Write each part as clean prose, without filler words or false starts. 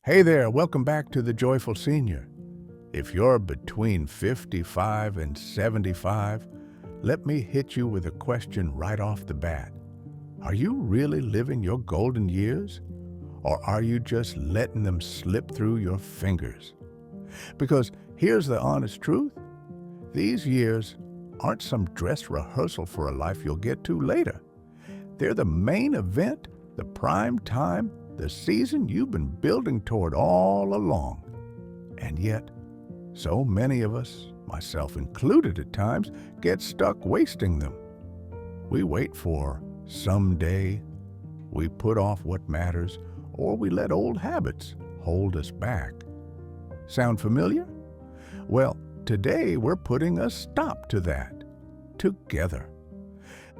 Hey there, welcome back to The Joyful Senior. If you're between 55 and 75, let me hit you with a question right off the bat. Are you really living your golden years? Or are you just letting them slip through your fingers? Because here's the honest truth. These years aren't some dress rehearsal for a life you'll get to later. They're the main event, the prime time, the season you've been building toward all along. And yet, so many of us, myself included at times, get stuck wasting them. We wait for someday, we put off what matters, or we let old habits hold us back. Sound familiar? Well, today we're putting a stop to that, together.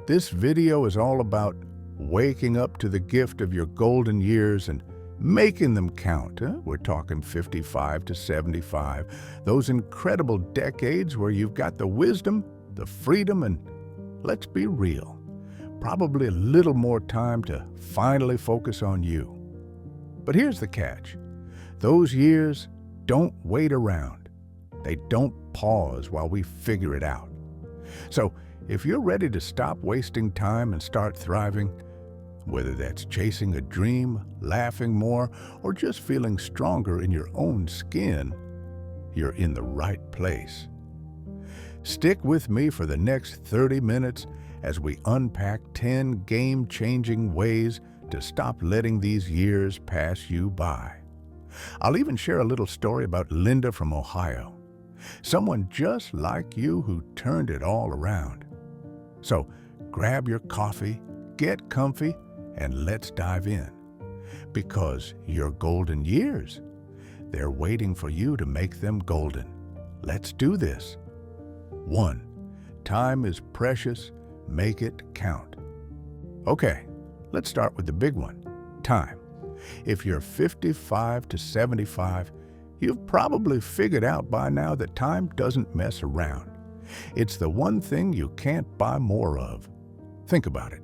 This video is all about waking up to the gift of your golden years and making them count. We're talking 55 to 75, those incredible decades where you've got the wisdom, the freedom, and let's be real, probably a little more time to finally focus on you. But here's the catch. Those years don't wait around. They don't pause while we figure it out. So if you're ready to stop wasting time and start thriving, whether that's chasing a dream, laughing more, or just feeling stronger in your own skin, you're in the right place. Stick with me for the next 30 minutes as we unpack 10 game-changing ways to stop letting these years pass you by. I'll even share a little story about Linda from Ohio, someone just like you who turned it all around. So grab your coffee, get comfy, and let's dive in. Because your golden years, they're waiting for you to make them golden. Let's do this. 1. Time is precious. Make it count. Okay, let's start with the big one, time. If you're 55 to 75, you've probably figured out by now that time doesn't mess around. It's the one thing you can't buy more of. Think about it.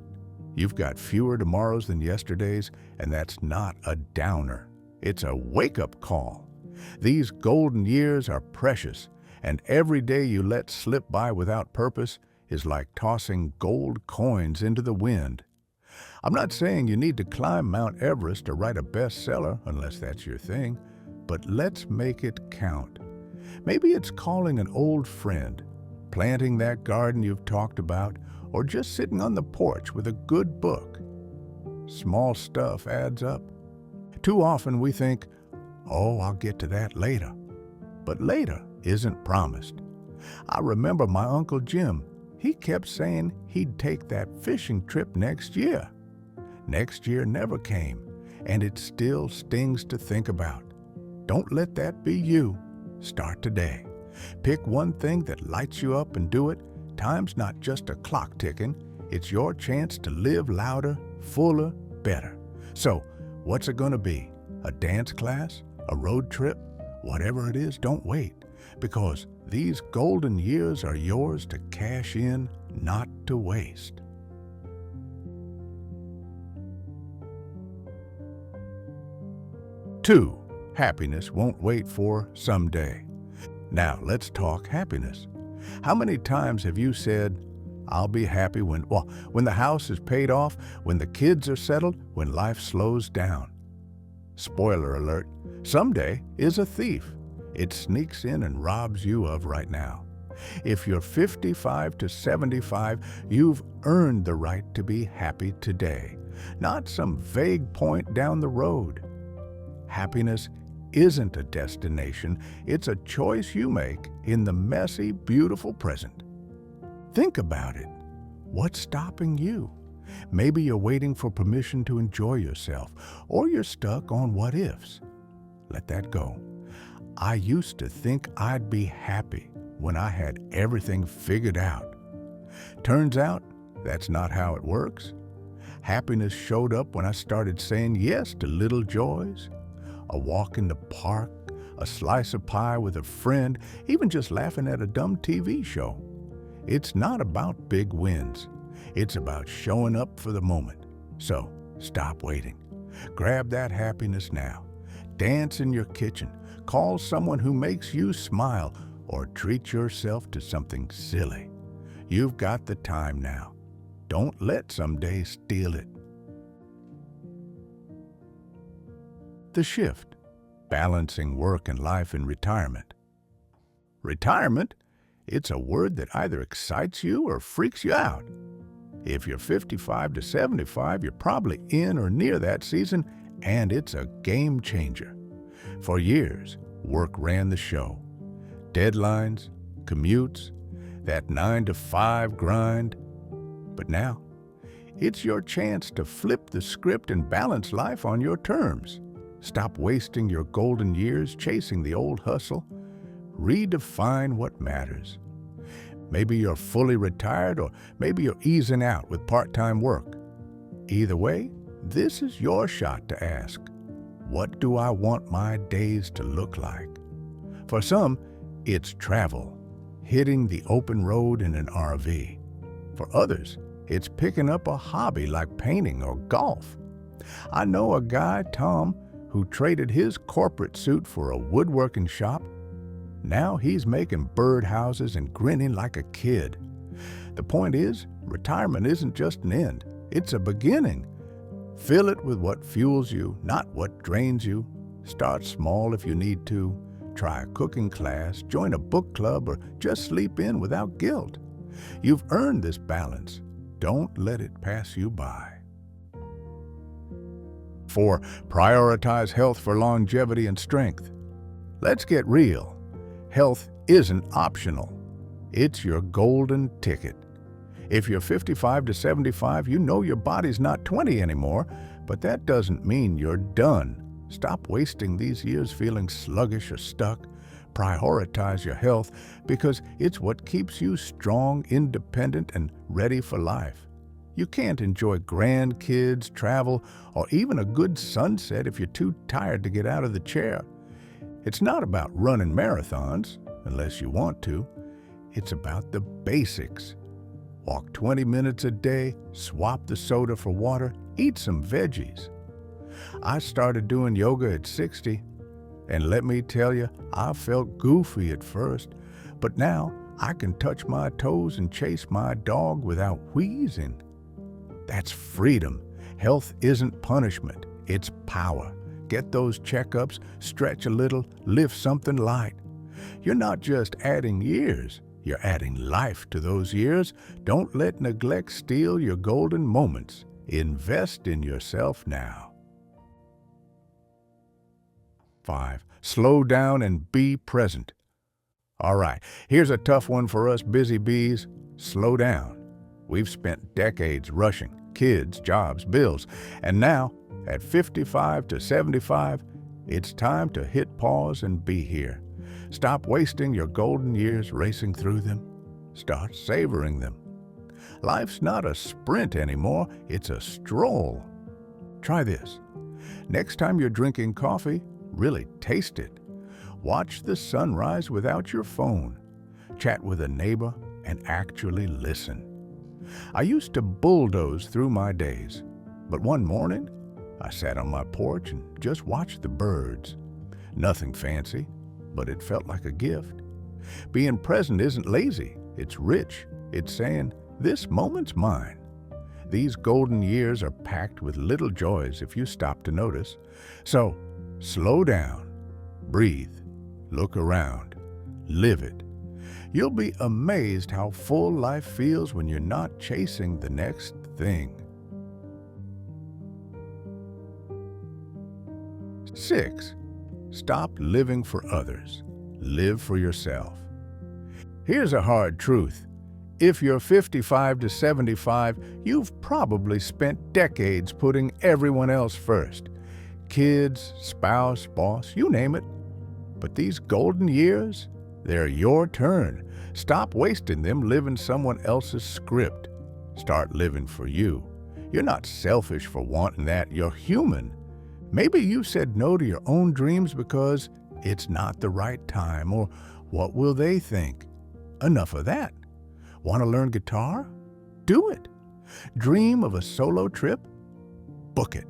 You've got fewer tomorrows than yesterdays, and that's not a downer. It's a wake-up call. These golden years are precious, and every day you let slip by without purpose is like tossing gold coins into the wind. I'm not saying you need to climb Mount Everest or write a bestseller, unless that's your thing, but let's make it count. Maybe it's calling an old friend, planting that garden you've talked about, or just sitting on the porch with a good book. Small stuff adds up. Too often we think, oh, I'll get to that later. But later isn't promised. I remember my Uncle Jim. He kept saying he'd take that fishing trip next year. Next year never came, and it still stings to think about. Don't let that be you. Start today. Pick one thing that lights you up and do it. Time's not just a clock ticking, it's your chance to live louder, fuller, better. So, what's it gonna be? A dance class? A road trip? Whatever it is, don't wait, because these golden years are yours to cash in, not to waste. 2. Happiness won't wait for someday. Now, let's talk happiness. How many times have you said, I'll be happy when the house is paid off, when the kids are settled, when life slows down? Spoiler alert, someday is a thief. It sneaks in and robs you of right now. If you're 55 to 75, you've earned the right to be happy today, not some vague point down the road. Happiness isn't a destination, it's a choice you make in the messy, beautiful present. Think about it. What's stopping you? Maybe you're waiting for permission to enjoy yourself, or you're stuck on what ifs. Let that go. I used to think I'd be happy when I had everything figured out. Turns out, that's not how it works. Happiness showed up when I started saying yes to little joys. A walk in the park, a slice of pie with a friend, even just laughing at a dumb TV show. It's not about big wins. It's about showing up for the moment. So, stop waiting. Grab that happiness now. Dance in your kitchen, call someone who makes you smile, or treat yourself to something silly. You've got the time now. Don't let someday steal it. The shift, balancing work and life in retirement. Retirement, it's a word that either excites you or freaks you out. If you're 55 to 75, you're probably in or near that season, and it's a game changer. For years, work ran the show. Deadlines, commutes, that 9 to 5 grind. But now, it's your chance to flip the script and balance life on your terms. Stop wasting your golden years chasing the old hustle. Redefine what matters. Maybe you're fully retired, or maybe you're easing out with part-time work. Either way, this is your shot to ask, what do I want my days to look like? For some, it's travel, hitting the open road in an RV. For others, it's picking up a hobby like painting or golf. I know a guy, Tom, who traded his corporate suit for a woodworking shop. Now he's making birdhouses and grinning like a kid. The point is, retirement isn't just an end, it's a beginning. Fill it with what fuels you, not what drains you. Start small if you need to. Try a cooking class, join a book club, or just sleep in without guilt. You've earned this balance. Don't let it pass you by. 4. Prioritize health for longevity and strength. Let's get real. Health isn't optional. It's your golden ticket. If you're 55 to 75, you know your body's not 20 anymore, but that doesn't mean you're done. Stop wasting these years feeling sluggish or stuck. Prioritize your health because it's what keeps you strong, independent, and ready for life. You can't enjoy grandkids, travel, or even a good sunset if you're too tired to get out of the chair. It's not about running marathons, unless you want to. It's about the basics. Walk 20 minutes a day, swap the soda for water, eat some veggies. I started doing yoga at 60, and let me tell you, I felt goofy at first, but now I can touch my toes and chase my dog without wheezing. That's freedom. Health isn't punishment, it's power. Get those checkups, stretch a little, lift something light. You're not just adding years, you're adding life to those years. Don't let neglect steal your golden moments. Invest in yourself now. 5. Slow down and be present. All right, here's a tough one for us busy bees. Slow down. We've spent decades rushing, kids, jobs, bills, and now, at 55 to 75, it's time to hit pause and be here. Stop wasting your golden years racing through them. Start savoring them. Life's not a sprint anymore, it's a stroll. Try this. Next time you're drinking coffee, really taste it. Watch the sunrise without your phone. Chat with a neighbor and actually listen. I used to bulldoze through my days, but one morning, I sat on my porch and just watched the birds. Nothing fancy, but it felt like a gift. Being present isn't lazy, it's rich. It's saying, this moment's mine. These golden years are packed with little joys if you stop to notice. So, slow down, breathe, look around, live it. You'll be amazed how full life feels when you're not chasing the next thing. 6. Stop living for others. Live for yourself. Here's a hard truth. If you're 55 to 75, you've probably spent decades putting everyone else first. Kids, spouse, boss, you name it. But these golden years, they're your turn. Stop wasting them living someone else's script. Start living for you. You're not selfish for wanting that. You're human. Maybe you said no to your own dreams because it's not the right time, or what will they think? Enough of that. Want to learn guitar? Do it. Dream of a solo trip? Book it.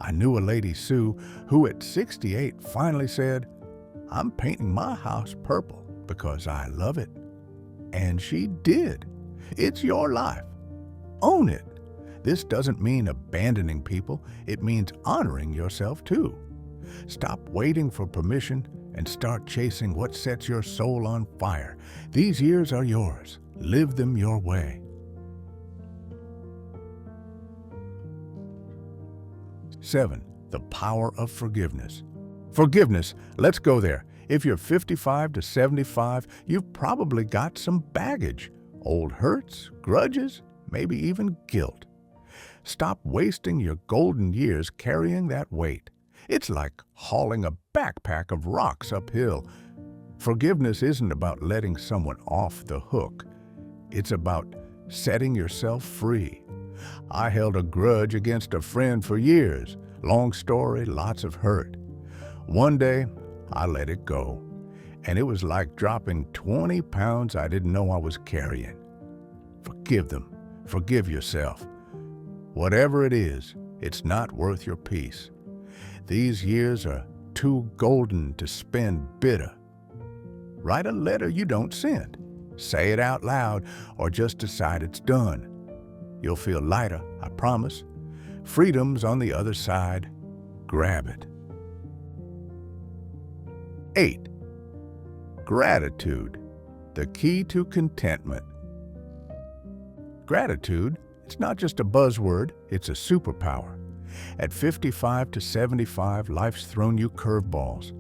I knew a lady, Sue, who at 68 finally said, "I'm painting my house purple because I love it." And she did. It's your life. Own it. This doesn't mean abandoning people. It means honoring yourself too. Stop waiting for permission and start chasing what sets your soul on fire. These years are yours. Live them your way. 7. The power of forgiveness. Forgiveness, let's go there. If you're 55 to 75, you've probably got some baggage, old hurts, grudges, maybe even guilt. Stop wasting your golden years carrying that weight. It's like hauling a backpack of rocks uphill. Forgiveness isn't about letting someone off the hook. It's about setting yourself free. I held a grudge against a friend for years. Long story, lots of hurt. One day, I let it go, and it was like dropping 20 pounds I didn't know I was carrying. Forgive them. Forgive yourself. Whatever it is, it's not worth your peace. These years are too golden to spend bitter. Write a letter you don't send. Say it out loud, or just decide it's done. You'll feel lighter, I promise. Freedom's on the other side. Grab it. 8. Gratitude, the key to contentment. Gratitude, it's not just a buzzword, it's a superpower. At 55 to 75, life's thrown you curveballs,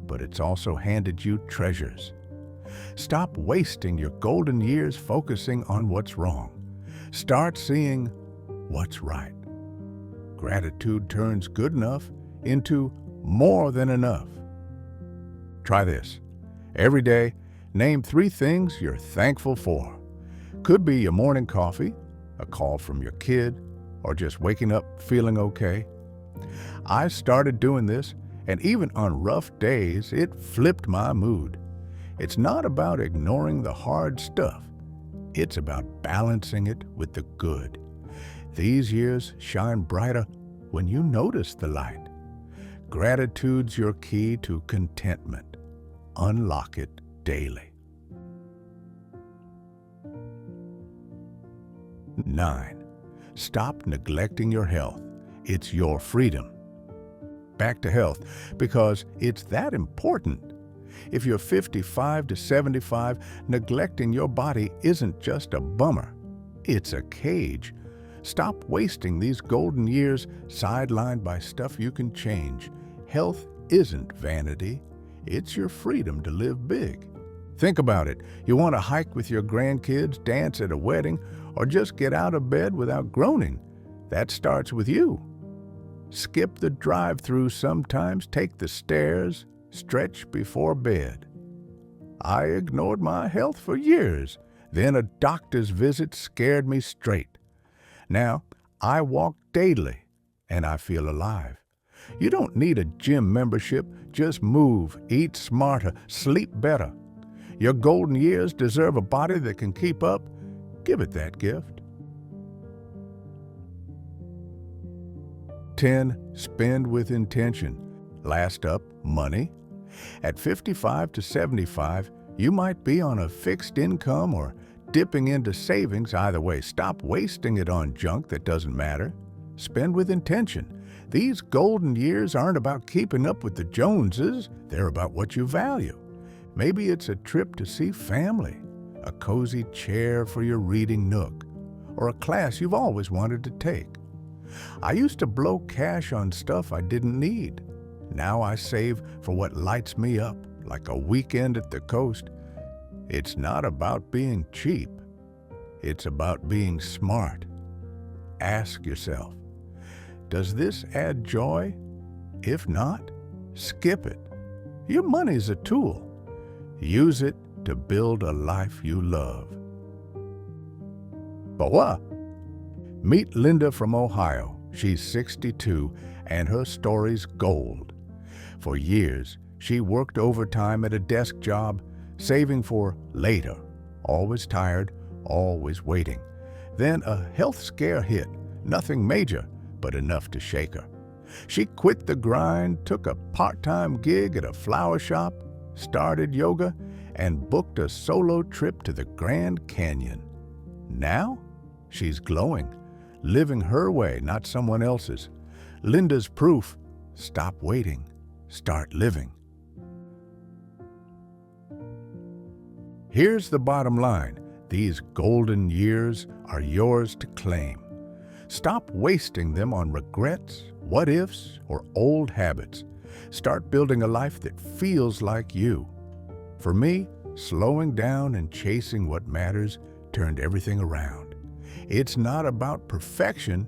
but it's also handed you treasures. Stop wasting your golden years focusing on what's wrong. Start seeing what's right. Gratitude turns good enough into more than enough. Try this. Every day, name 3 things you're thankful for. Could be your morning coffee, a call from your kid, or just waking up feeling okay. I started doing this, and even on rough days, it flipped my mood. It's not about ignoring the hard stuff. It's about balancing it with the good. These years shine brighter when you notice the light. Gratitude's your key to contentment. Unlock it daily. 9. Stop neglecting your health. It's your freedom. Back to health, because it's that important. If you're 55 to 75, neglecting your body isn't just a bummer. It's a cage. Stop wasting these golden years sidelined by stuff you can change. Health isn't vanity. It's your freedom to live big. Think about it. You want to hike with your grandkids, dance at a wedding, or just get out of bed without groaning. That starts with you. Skip the drive-thru sometimes, take the stairs, stretch before bed. I ignored my health for years. Then a doctor's visit scared me straight. Now, I walk daily, and I feel alive. You don't need a gym membership. Just move, eat smarter, sleep better. Your golden years deserve a body that can keep up. Give it that gift. 10. Spend with intention. Last up, money. At 55 to 75, you might be on a fixed income or dipping into savings. Either way, stop wasting it on junk that doesn't matter. Spend with intention. These golden years aren't about keeping up with the Joneses. They're about what you value. Maybe it's a trip to see family, a cozy chair for your reading nook, or a class you've always wanted to take. I used to blow cash on stuff I didn't need. Now I save for what lights me up, like a weekend at the coast. It's not about being cheap. It's about being smart. Ask yourself, does this add joy? If not, skip it. Your money's a tool. Use it to build a life you love. Bawa. Meet Linda from Ohio. She's 62, and her story's gold. For years, she worked overtime at a desk job, saving for later. Always tired, always waiting. Then a health scare hit. Nothing major, but enough to shake her. She quit the grind, took a part-time gig at a flower shop, started yoga, and booked a solo trip to the Grand Canyon. Now, she's glowing, living her way, not someone else's. Linda's proof: stop waiting, start living. Here's the bottom line. These golden years are yours to claim. Stop wasting them on regrets, what-ifs, or old habits. Start building a life that feels like you. For me, slowing down and chasing what matters turned everything around. It's not about perfection,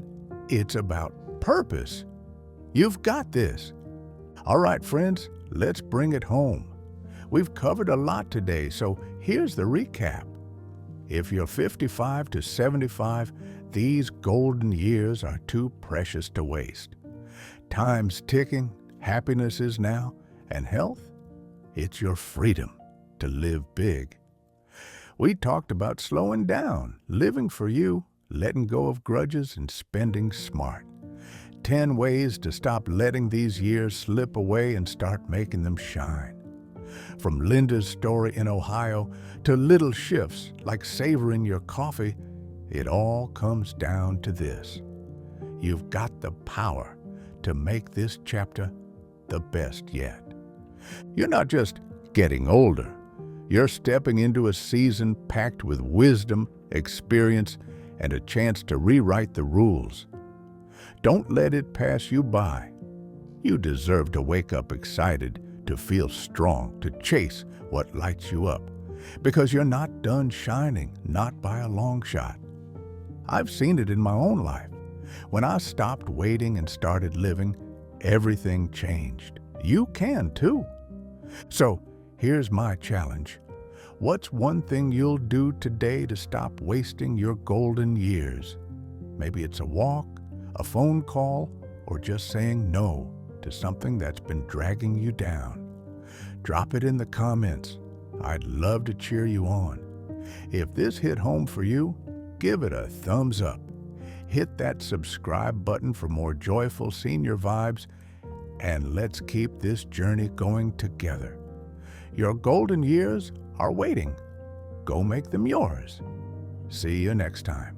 it's about purpose. You've got this. All right, friends, let's bring it home. We've covered a lot today, so here's the recap. If you're 55 to 75, these golden years are too precious to waste. Time's ticking, happiness is now, and health? It's your freedom to live big. We talked about slowing down, living for you, letting go of grudges, and spending smart. 10 ways to stop letting these years slip away and start making them shine. From Linda's story in Ohio to little shifts like savoring your coffee, it all comes down to this. You've got the power to make this chapter the best yet. You're not just getting older. You're stepping into a season packed with wisdom, experience, and a chance to rewrite the rules. Don't let it pass you by. You deserve to wake up excited, to feel strong, to chase what lights you up, because you're not done shining, not by a long shot. I've seen it in my own life. When I stopped waiting and started living, everything changed. You can too. So here's my challenge. What's one thing you'll do today to stop wasting your golden years? Maybe it's a walk, a phone call, or just saying no to something that's been dragging you down. Drop it in the comments. I'd love to cheer you on. If this hit home for you, give it a thumbs up. Hit that subscribe button for more joyful senior vibes, and let's keep this journey going together. Your golden years are waiting. Go make them yours. See you next time.